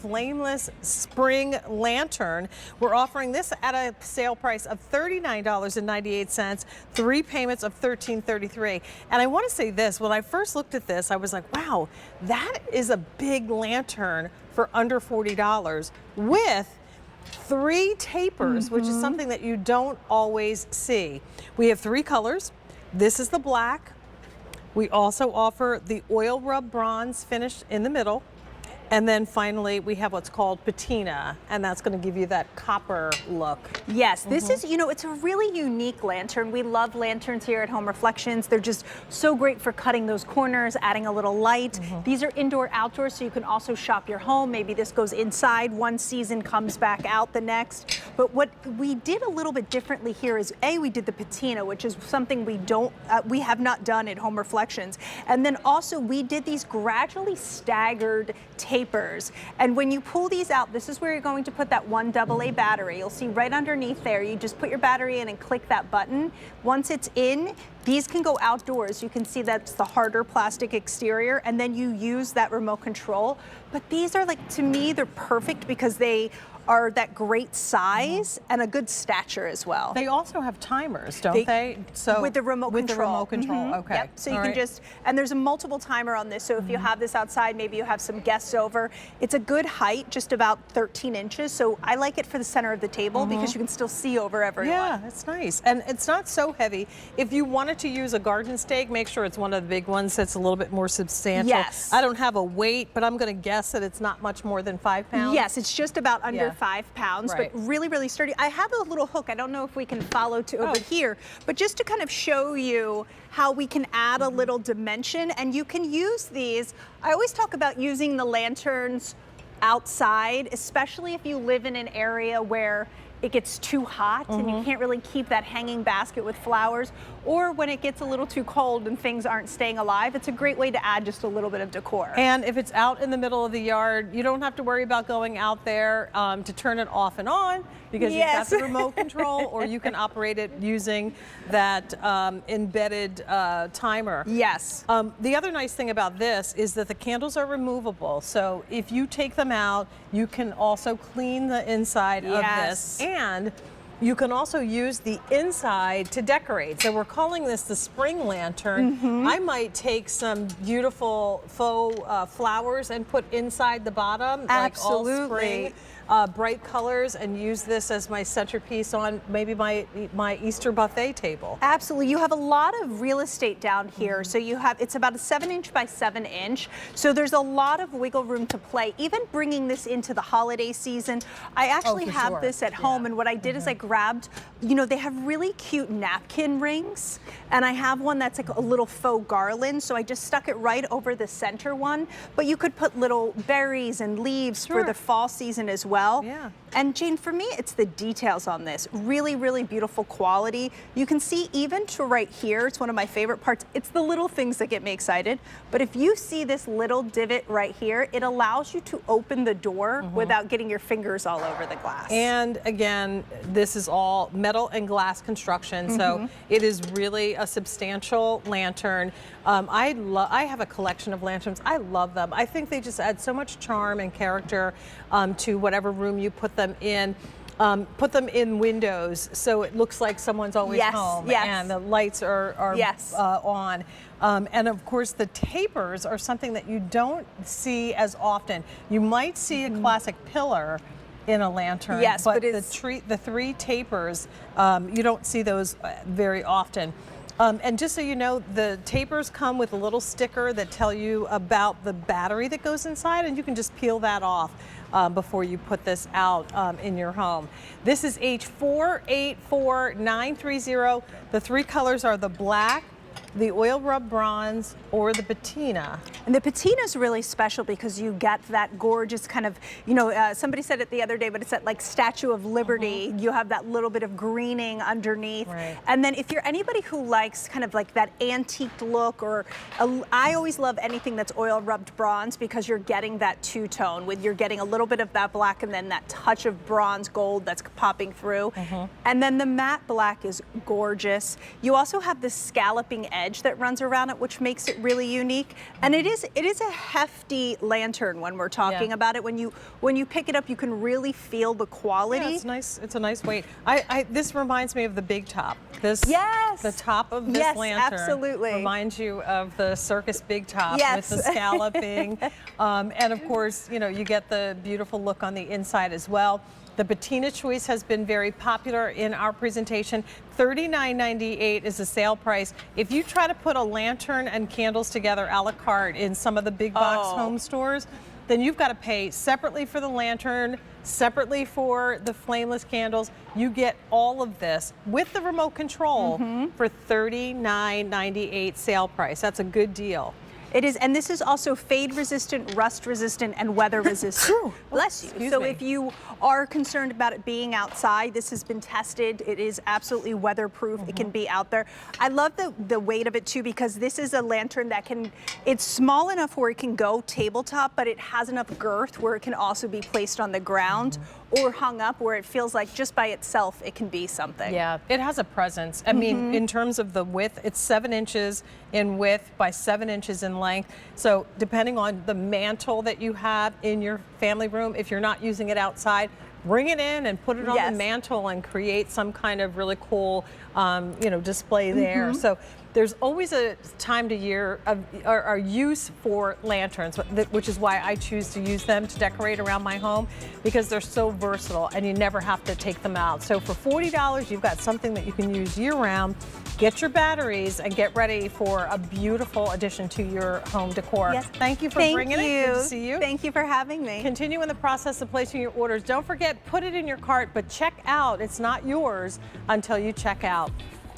Flameless spring lantern. We're offering this at a sale price of $39.98, 3 payments of $13.33. And I want to say this, when I first looked at this, I was like, wow, that is a big lantern for under $40 with 3 tapers, which is something that you don't always see. We have 3 colors. This is the black. We also offer the oil rub bronze finish in the middle. And then finally, we have what's called patina, and that's going to give you that copper look. Yes, this is, it's a really unique lantern. We love lanterns here at Home Reflections. They're just so great for cutting those corners, adding a little light. These are indoor, outdoor, so you can also shop your home. Maybe this goes inside one season, comes back out the next. But what we did a little bit differently here is, we did the patina, which is something we have not done at Home Reflections. And then also we did these gradually staggered tapers. And when you pull these out, this is where you're going to put that 1 AA battery. You'll see right underneath there, you just put your battery in and click that button. Once it's in, these can go outdoors. You can see that's the harder plastic exterior, and then you use that remote control. But these are, like, to me, they're perfect because they are that great size and a good stature as well. They also have timers, don't they? So with the remote control. Okay. Yep. So you can just, and there's a multiple timer on this. So if you have this outside, maybe you have some guests over. It's a good height, just about 13 inches. So I like it for the center of the table because you can still see over everyone. Yeah, it's nice. And it's not so heavy. If you wanted to use a garden stake, make sure it's one of the big ones that's a little bit more substantial. Yes. I don't have a weight, but I'm going to guess that it's not much more than 5 pounds. Yes, it's just about under 5 pounds, Right. but really, really sturdy. I have a little hook. I don't know if we can follow to over here, but just to kind of show you how we can add a little dimension, and you can use these. I always talk about using the lanterns outside, especially if you live in an area where it gets too hot and you can't really keep that hanging basket with flowers, or when it gets a little too cold and things aren't staying alive. It's a great way to add just a little bit of decor. And if it's out in the middle of the yard, you don't have to worry about going out there to turn it off and on, because you've got the remote control, or you can operate it using that embedded timer. Yes. The other nice thing about this is that the candles are removable. So if you take them out, you can also clean the inside of this. And you can also use the inside to decorate. So we're calling this the spring lantern. I might take some beautiful faux flowers and put inside the bottom, like all spring, bright colors, and use this as my centerpiece on maybe my Easter buffet table. Absolutely. You have a lot of real estate down here. So you have, it's about a 7-inch by 7-inch. So there's a lot of wiggle room to play. Even bringing this into the holiday season, I actually have this at home, and what I did is I grabbed, they have really cute napkin rings, and I have one that's like a little faux garland, so I just stuck it right over the center one. But you could put little berries and leaves for the fall season as well. Yeah. And Jane, for me, it's the details on this. Really, really beautiful quality. You can see even to right here, it's one of my favorite parts. It's the little things that get me excited. But if you see this little divot right here, it allows you to open the door without getting your fingers all over the glass. And again, this is all metal and glass construction, so it is really a substantial lantern. I have a collection of lanterns. I love them. I think they just add so much charm and character to whatever room you put them in. Put them in windows so it looks like someone's always home, and the lights are on. And of course, the tapers are something that you don't see as often. You might see a classic pillar in a lantern, but the 3 tapers, you don't see those very often. And just so you know, the tapers come with a little sticker that tell you about the battery that goes inside, and you can just peel that off before you put this out in your home. This is H484930. The 3 colors are the black, the oil rub bronze, or the patina. And the patina is really special because you get that gorgeous kind of, somebody said it the other day, but it's that like Statue of Liberty. You have that little bit of greening underneath. And then if you're anybody who likes kind of like that antique look, or I always love anything that's oil rubbed bronze, because you're getting that two-tone you're getting a little bit of that black and then that touch of bronze gold that's popping through. And then the matte black is gorgeous. You also have the scalloping edge that runs around it, which makes it really unique. And it is a hefty lantern when we're talking about it. When you pick it up, you can really feel the quality. Yeah, it's nice. It's a nice weight. This reminds me of the big top. Yes. The top of this lantern absolutely reminds you of the circus big top Yes. with the scalloping. And of course, you know, you get the beautiful look on the inside as well. The patina choice has been very popular in our presentation. $39.98 is the sale price. If you try to put a lantern and candles together a la carte in some of the big box home stores, then you've got to pay separately for the lantern, separately for the flameless candles. You get all of this with the remote control for $39.98 sale price. That's a good deal. It is, and this is also fade resistant, rust resistant, and weather resistant. Bless you. Excuse So me. if you are concerned about it being outside, this has been tested. It is absolutely weatherproof. It can be out there. I love the weight of it too, because this is a lantern that it's small enough where it can go tabletop, but it has enough girth where it can also be placed on the ground or hung up, where it feels like just by itself it can be something. Yeah, it has a presence. I mean, in terms of the width, it's 7 inches in width by 7 inches in length. So depending on the mantle that you have in your family room, if you're not using it outside, bring it in and put it on the mantle and create some kind of really cool, you know, display there. So there's always a time to year of or use for lanterns, which is why I choose to use them to decorate around my home, because they're so versatile and you never have to take them out. So for $40, you've got something that you can use year round. Get your batteries and get ready for a beautiful addition to your home decor. Yes. Thank you for bringing it. Good to see you. Thank you for having me. Continue in the process of placing your orders. Don't forget, put it in your cart, but check out. It's not yours until you check out.